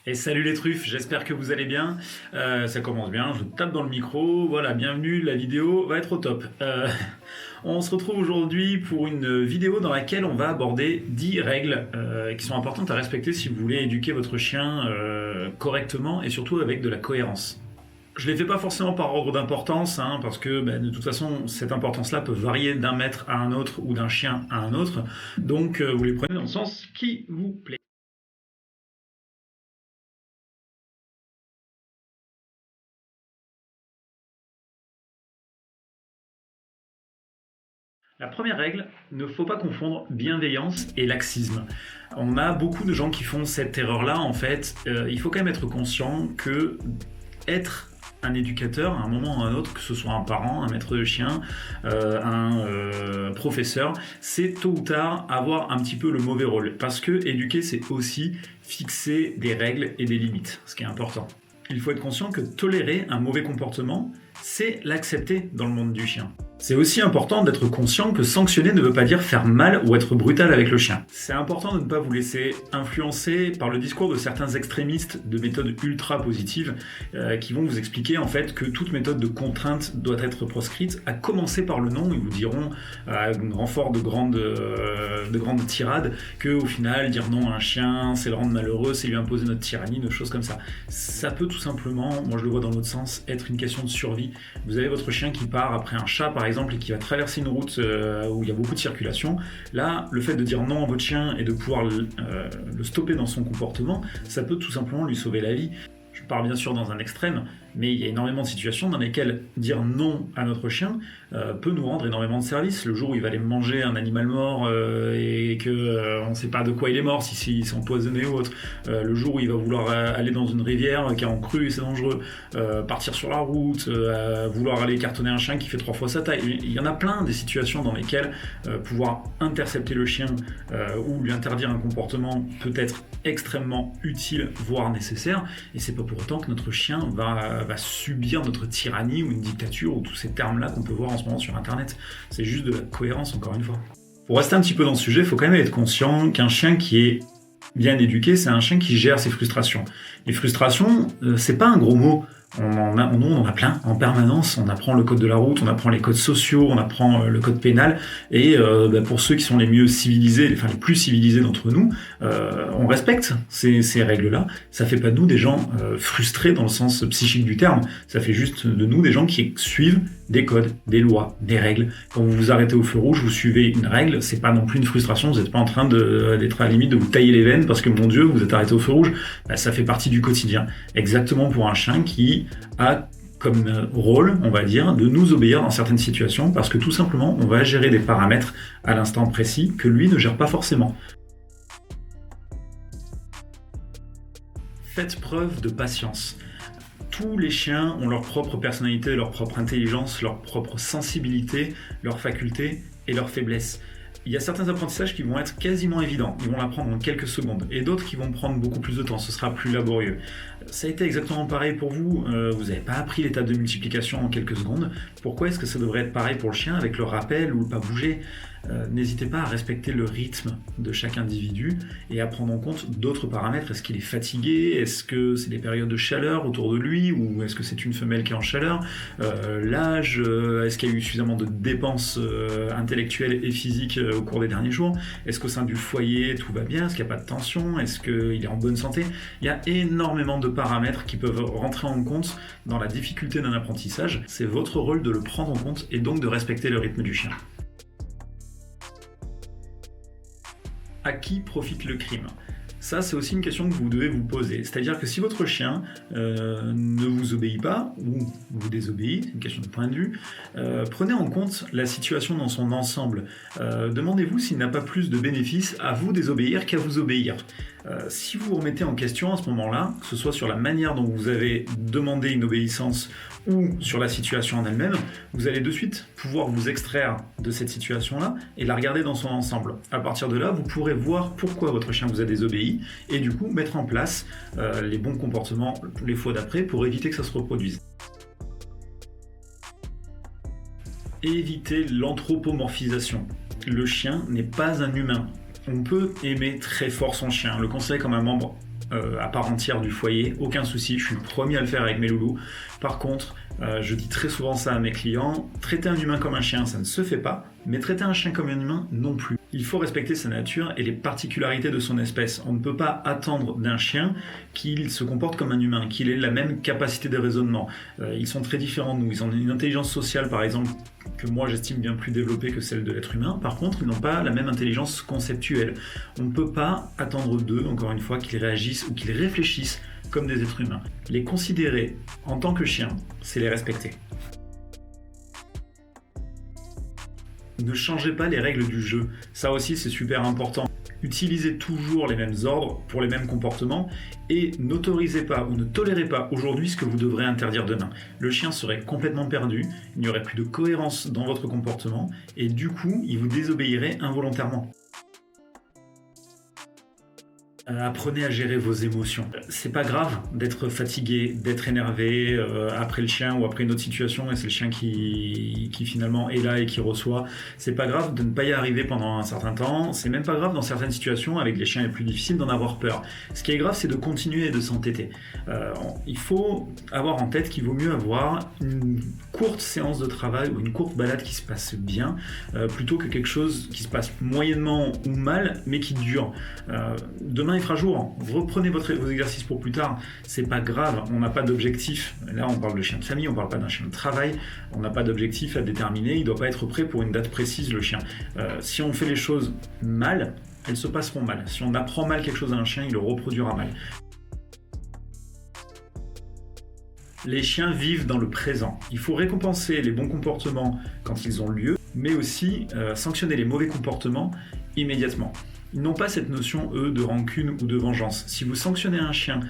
Et salut les truffes, j'espère que vous allez bien. Ça commence bien, je tape dans le micro. Voilà, bienvenue, la vidéo va être au top. On se retrouve aujourd'hui pour une vidéo dans laquelle on va aborder 10 règles qui sont importantes à respecter si vous voulez éduquer votre chien correctement et surtout avec de la cohérence. Je ne les fais pas forcément par ordre d'importance, parce que de toute façon, cette importance-là peut varier d'un maître à un autre ou d'un chien à un autre. Donc vous les prenez dans le sens qui vous plaît. La première règle, ne faut pas confondre bienveillance et laxisme. On a beaucoup de gens qui font cette erreur-là, en fait. Il faut quand même être conscient que être un éducateur, à un moment ou à un autre, que ce soit un parent, un maître de chien, un professeur, c'est tôt ou tard avoir un petit peu le mauvais rôle. Parce que éduquer, c'est aussi fixer des règles et des limites, ce qui est important. Il faut être conscient que tolérer un mauvais comportement, c'est l'accepter dans le monde du chien. C'est aussi important d'être conscient que sanctionner ne veut pas dire faire mal ou être brutal avec le chien. C'est important de ne pas vous laisser influencer par le discours de certains extrémistes de méthodes ultra positives qui vont vous expliquer en fait que toute méthode de contrainte doit être proscrite, à commencer par le non. Ils vous diront à un renfort de grandes tirades que au final dire non à un chien c'est le rendre malheureux, c'est lui imposer notre tyrannie, de choses comme ça. Ça peut tout simplement, moi je le vois dans l'autre sens, être une question de survie. Vous avez votre chien qui part après un chat par exemple et qui va traverser une route où il y a beaucoup de circulation. Là, le fait de dire non à votre chien et de pouvoir le stopper dans son comportement, ça peut tout simplement lui sauver la vie. Je pars bien sûr dans un extrême, mais il y a énormément de situations dans lesquelles dire non à notre chien peut nous rendre énormément de service. Le jour où il va aller manger un animal mort et qu'on ne sait pas de quoi il est mort, si c'est empoisonné ou autre, le jour où il va vouloir aller dans une rivière qui est en crue et c'est dangereux, partir sur la route, vouloir aller cartonner un chien qui fait 3 fois sa taille. Il y en a plein des situations dans lesquelles pouvoir intercepter le chien ou lui interdire un comportement peut être extrêmement utile, voire nécessaire, et c'est pas pour autant que notre chien va subir notre tyrannie ou une dictature ou tous ces termes-là qu'on peut voir en ce moment sur Internet. C'est juste de la cohérence, encore une fois. Pour rester un petit peu dans ce sujet, il faut quand même être conscient qu'un chien qui est bien éduqué, c'est un chien qui gère ses frustrations. Les frustrations, c'est pas un gros mot. On en a plein en permanence. On apprend le code de la route, on apprend les codes sociaux, on apprend le code pénal. Et pour ceux qui sont les mieux civilisés, enfin les plus civilisés d'entre nous, on respecte ces règles-là. Ça fait pas de nous des gens frustrés dans le sens psychique du terme. Ça fait juste de nous des gens qui suivent des codes, des lois, des règles. Quand vous vous arrêtez au feu rouge, vous suivez une règle, c'est pas non plus une frustration, vous n'êtes pas en train d'être à la limite de vous tailler les veines parce que mon Dieu, vous êtes arrêté au feu rouge. Ça fait partie du quotidien. Exactement pour un chien qui a comme rôle, on va dire, de nous obéir dans certaines situations parce que tout simplement, on va gérer des paramètres à l'instant précis que lui ne gère pas forcément. Faites preuve de patience. Tous les chiens ont leur propre personnalité, leur propre intelligence, leur propre sensibilité, leurs facultés et leurs faiblesses. Il y a certains apprentissages qui vont être quasiment évidents, ils vont l'apprendre en quelques secondes, et d'autres qui vont prendre beaucoup plus de temps, ce sera plus laborieux. Ça a été exactement pareil pour vous, vous n'avez pas appris l'étape de multiplication en quelques secondes, pourquoi est-ce que ça devrait être pareil pour le chien avec le rappel ou le pas bouger ? N'hésitez pas à respecter le rythme de chaque individu et à prendre en compte d'autres paramètres. Est-ce qu'il est fatigué ? Est-ce que c'est des périodes de chaleur autour de lui ? Ou est-ce que c'est une femelle qui est en chaleur ? L'âge ? Est-ce qu'il y a eu suffisamment de dépenses intellectuelles et physiques au cours des derniers jours ? Est-ce qu'au sein du foyer tout va bien ? Est-ce qu'il n'y a pas de tension ? Est-ce qu'il est en bonne santé ? Il y a énormément de paramètres qui peuvent rentrer en compte dans la difficulté d'un apprentissage. C'est votre rôle de le prendre en compte et donc de respecter le rythme du chien. À qui profite le crime ? Ça, c'est aussi une question que vous devez vous poser. C'est-à-dire que si votre chien ne vous obéit pas, ou vous désobéit, c'est une question de point de vue, prenez en compte la situation dans son ensemble. Demandez-vous s'il n'a pas plus de bénéfices à vous désobéir qu'à vous obéir. Si vous vous remettez en question à ce moment-là, que ce soit sur la manière dont vous avez demandé une obéissance ou sur la situation en elle-même, vous allez de suite pouvoir vous extraire de cette situation-là et la regarder dans son ensemble. À partir de là, vous pourrez voir pourquoi votre chien vous a désobéi et du coup mettre en place les bons comportements les fois d'après pour éviter que ça se reproduise. Évitez l'anthropomorphisation. Le chien n'est pas un humain. On peut aimer très fort son chien, le considérer comme un membre à part entière du foyer, aucun souci, je suis le premier à le faire avec mes loulous. Par contre, je dis très souvent ça à mes clients, traiter un humain comme un chien, ça ne se fait pas, mais traiter un chien comme un humain, non plus. Il faut respecter sa nature et les particularités de son espèce. On ne peut pas attendre d'un chien qu'il se comporte comme un humain, qu'il ait la même capacité de raisonnement. Ils sont très différents de nous. Ils ont une intelligence sociale, par exemple, que moi j'estime bien plus développée que celle de l'être humain. Par contre, ils n'ont pas la même intelligence conceptuelle. On ne peut pas attendre d'eux, encore une fois, qu'ils réagissent ou qu'ils réfléchissent comme des êtres humains. Les considérer en tant que chiens, c'est les respecter. Ne changez pas les règles du jeu, ça aussi c'est super important. Utilisez toujours les mêmes ordres pour les mêmes comportements et n'autorisez pas ou ne tolérez pas aujourd'hui ce que vous devrez interdire demain. Le chien serait complètement perdu, il n'y aurait plus de cohérence dans votre comportement et du coup il vous désobéirait involontairement. Apprenez à gérer vos émotions. C'est pas grave d'être fatigué, d'être énervé après le chien ou après une autre situation et c'est le chien qui finalement est là et qui reçoit. C'est pas grave de ne pas y arriver pendant un certain temps. C'est même pas grave dans certaines situations avec les chiens les plus difficiles d'en avoir peur. Ce qui est grave, c'est de continuer et de s'entêter. Il faut avoir en tête qu'il vaut mieux avoir une courte séance de travail ou une courte balade qui se passe bien plutôt que quelque chose qui se passe moyennement ou mal mais qui dure. Demain il fera jour, reprenez vos exercices pour plus tard, c'est pas grave, on n'a pas d'objectif, là on parle de chien de famille, on parle pas d'un chien de travail, on n'a pas d'objectif à déterminer, il doit pas être prêt pour une date précise le chien. Si on fait les choses mal, elles se passeront mal. Si on apprend mal quelque chose à un chien, il le reproduira mal. Les chiens vivent dans le présent. Il faut récompenser les bons comportements quand ils ont lieu, mais aussi sanctionner les mauvais comportements immédiatement. Ils n'ont pas cette notion, eux, de rancune ou de vengeance. Si vous sanctionnez un chien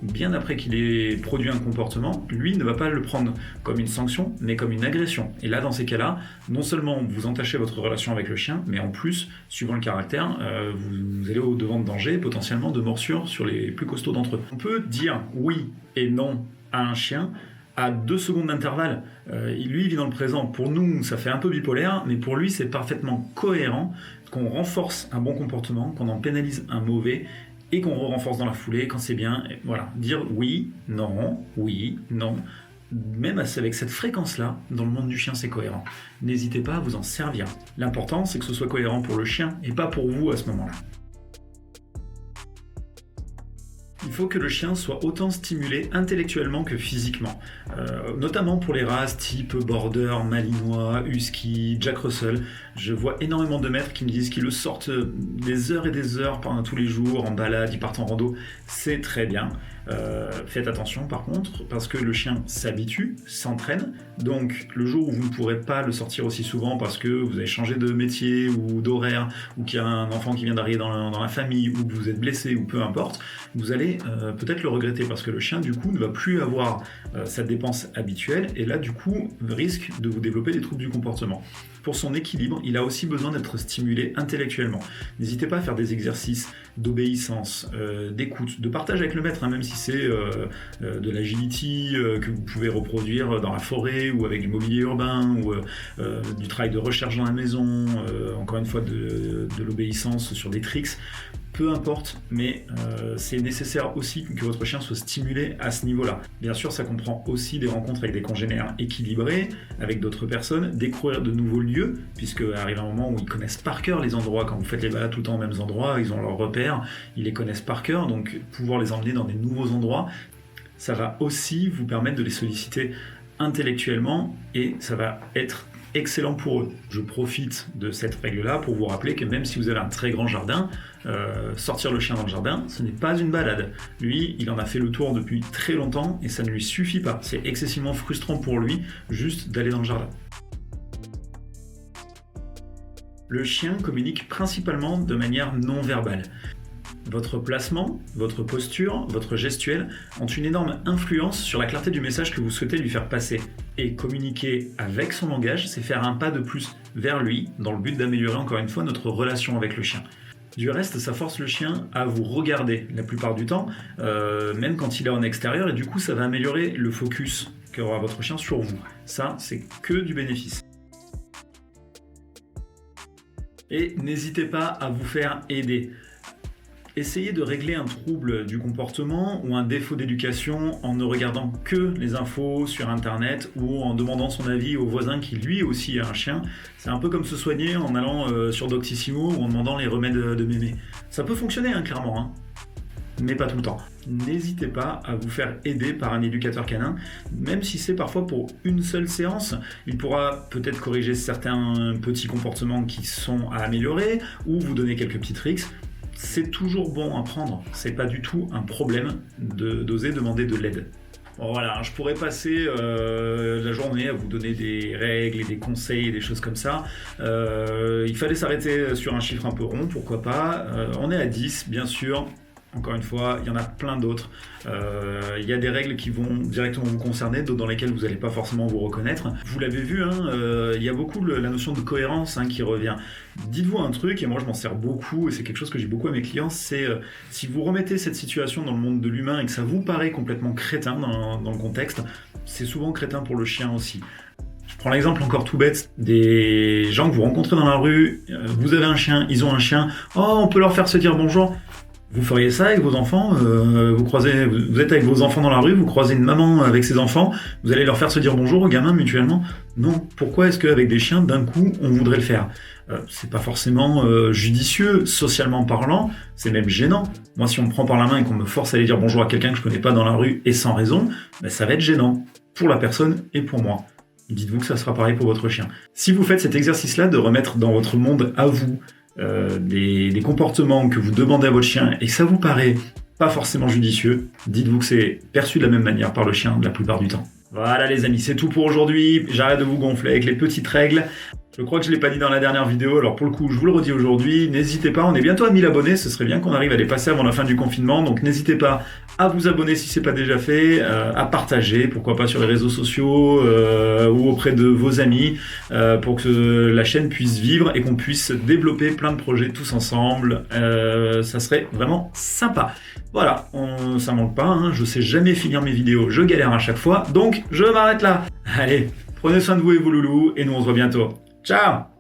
bien après qu'il ait produit un comportement, lui ne va pas le prendre comme une sanction, mais comme une agression. Et là, dans ces cas-là, non seulement vous entachez votre relation avec le chien, mais en plus, suivant le caractère, vous allez au devant de danger, potentiellement de morsures sur les plus costauds d'entre eux. On peut dire oui et non à un chien à 2 secondes d'intervalle. Lui, il vit dans le présent. Pour nous, ça fait un peu bipolaire, mais pour lui, c'est parfaitement cohérent qu'on renforce un bon comportement, qu'on en pénalise un mauvais, et qu'on renforce dans la foulée quand c'est bien. Et voilà, dire oui, non, même avec cette fréquence-là, dans le monde du chien, c'est cohérent. N'hésitez pas à vous en servir. L'important, c'est que ce soit cohérent pour le chien, et pas pour vous à ce moment-là. Il faut que le chien soit autant stimulé intellectuellement que physiquement, notamment pour les races type Border, Malinois, Husky, Jack Russell. Je vois énormément de maîtres qui me disent qu'ils le sortent des heures et des heures pendant tous les jours, en balade, ils partent en rando. C'est très bien. Faites attention par contre, parce que le chien s'habitue, s'entraîne, donc le jour où vous ne pourrez pas le sortir aussi souvent parce que vous avez changé de métier ou d'horaire, ou qu'il y a un enfant qui vient d'arriver dans la famille, ou que vous êtes blessé, ou peu importe, vous allez peut-être le regretter parce que le chien du coup ne va plus avoir sa dépense habituelle et là du coup risque de vous développer des troubles du comportement. Pour son équilibre, il a aussi besoin d'être stimulé intellectuellement. N'hésitez pas à faire des exercices d'obéissance, d'écoute, de partage avec le maître, hein, même si c'est de l'agility que vous pouvez reproduire dans la forêt ou avec du mobilier urbain ou du travail de recherche dans la maison, encore une fois de l'obéissance sur des tricks. Peu importe, mais c'est nécessaire aussi que votre chien soit stimulé à ce niveau-là. Bien sûr, ça comprend aussi des rencontres avec des congénères équilibrés, avec d'autres personnes, découvrir de nouveaux lieux, puisque arrive un moment où ils connaissent par cœur les endroits. Quand vous faites les balades tout le temps aux mêmes endroits, ils ont leurs repères, ils les connaissent par cœur, donc pouvoir les emmener dans des nouveaux endroits, ça va aussi vous permettre de les solliciter intellectuellement et ça va être excellent pour eux. Je profite de cette règle-là pour vous rappeler que même si vous avez un très grand jardin, sortir le chien dans le jardin, ce n'est pas une balade. Lui, il en a fait le tour depuis très longtemps et ça ne lui suffit pas. C'est excessivement frustrant pour lui juste d'aller dans le jardin. Le chien communique principalement de manière non verbale. Votre placement, votre posture, votre gestuelle ont une énorme influence sur la clarté du message que vous souhaitez lui faire passer. Et communiquer avec son langage, c'est faire un pas de plus vers lui, dans le but d'améliorer encore une fois notre relation avec le chien. Du reste, ça force le chien à vous regarder la plupart du temps, même quand il est en extérieur, et du coup ça va améliorer le focus qu'aura votre chien sur vous. Ça, c'est que du bénéfice. Et n'hésitez pas à vous faire aider. Essayez de régler un trouble du comportement ou un défaut d'éducation en ne regardant que les infos sur internet ou en demandant son avis au voisin qui lui aussi a un chien. C'est un peu comme se soigner en allant sur Doctissimo ou en demandant les remèdes de mémé. Ça peut fonctionner clairement, mais pas tout le temps. N'hésitez pas à vous faire aider par un éducateur canin, même si c'est parfois pour une seule séance. Il pourra peut-être corriger certains petits comportements qui sont à améliorer ou vous donner quelques petits tricks. C'est toujours bon à prendre, c'est pas du tout un problème d'oser demander de l'aide. Bon, voilà, je pourrais passer la journée à vous donner des règles et des conseils et des choses comme ça. Il fallait s'arrêter sur un chiffre un peu rond, pourquoi pas. On est à 10, bien sûr. Encore une fois, il y en a plein d'autres. Il y a des règles qui vont directement vous concerner, d'autres dans lesquelles vous n'allez pas forcément vous reconnaître. Vous l'avez vu, il y a beaucoup la notion de cohérence qui revient. Dites-vous un truc, et moi je m'en sers beaucoup, et c'est quelque chose que j'ai beaucoup à mes clients, c'est si vous remettez cette situation dans le monde de l'humain et que ça vous paraît complètement crétin dans le contexte, c'est souvent crétin pour le chien aussi. Je prends l'exemple encore tout bête des gens que vous rencontrez dans la rue, vous avez un chien, ils ont un chien, oh on peut leur faire se dire bonjour. Vous feriez ça avec vos enfants, vous êtes avec vos enfants dans la rue, vous croisez une maman avec ses enfants, vous allez leur faire se dire bonjour aux gamins mutuellement? Non. Pourquoi est-ce qu'avec des chiens, d'un coup, on voudrait le faire? C'est pas forcément judicieux, socialement parlant, c'est même gênant. Moi, si on me prend par la main et qu'on me force à aller dire bonjour à quelqu'un que je connais pas dans la rue et sans raison, ça va être gênant, pour la personne et pour moi. Dites-vous que ça sera pareil pour votre chien. Si vous faites cet exercice-là de remettre dans votre monde à vous, des comportements que vous demandez à votre chien et que ça vous paraît pas forcément judicieux, dites-vous que c'est perçu de la même manière par le chien la plupart du temps. Voilà les amis, c'est tout pour aujourd'hui. J'arrête de vous gonfler avec les petites règles. Je crois que je ne l'ai pas dit dans la dernière vidéo, alors pour le coup, je vous le redis aujourd'hui. N'hésitez pas, on est bientôt à 1000 abonnés, ce serait bien qu'on arrive à les passer avant la fin du confinement. Donc n'hésitez pas à vous abonner si ce n'est pas déjà fait, à partager, pourquoi pas sur les réseaux sociaux ou auprès de vos amis, pour que la chaîne puisse vivre et qu'on puisse développer plein de projets tous ensemble. Ça serait vraiment sympa. Voilà, ça manque pas, je sais jamais finir mes vidéos, je galère à chaque fois, donc je m'arrête là. Allez, prenez soin de vous et vos loulous, et nous on se voit bientôt. Ciao!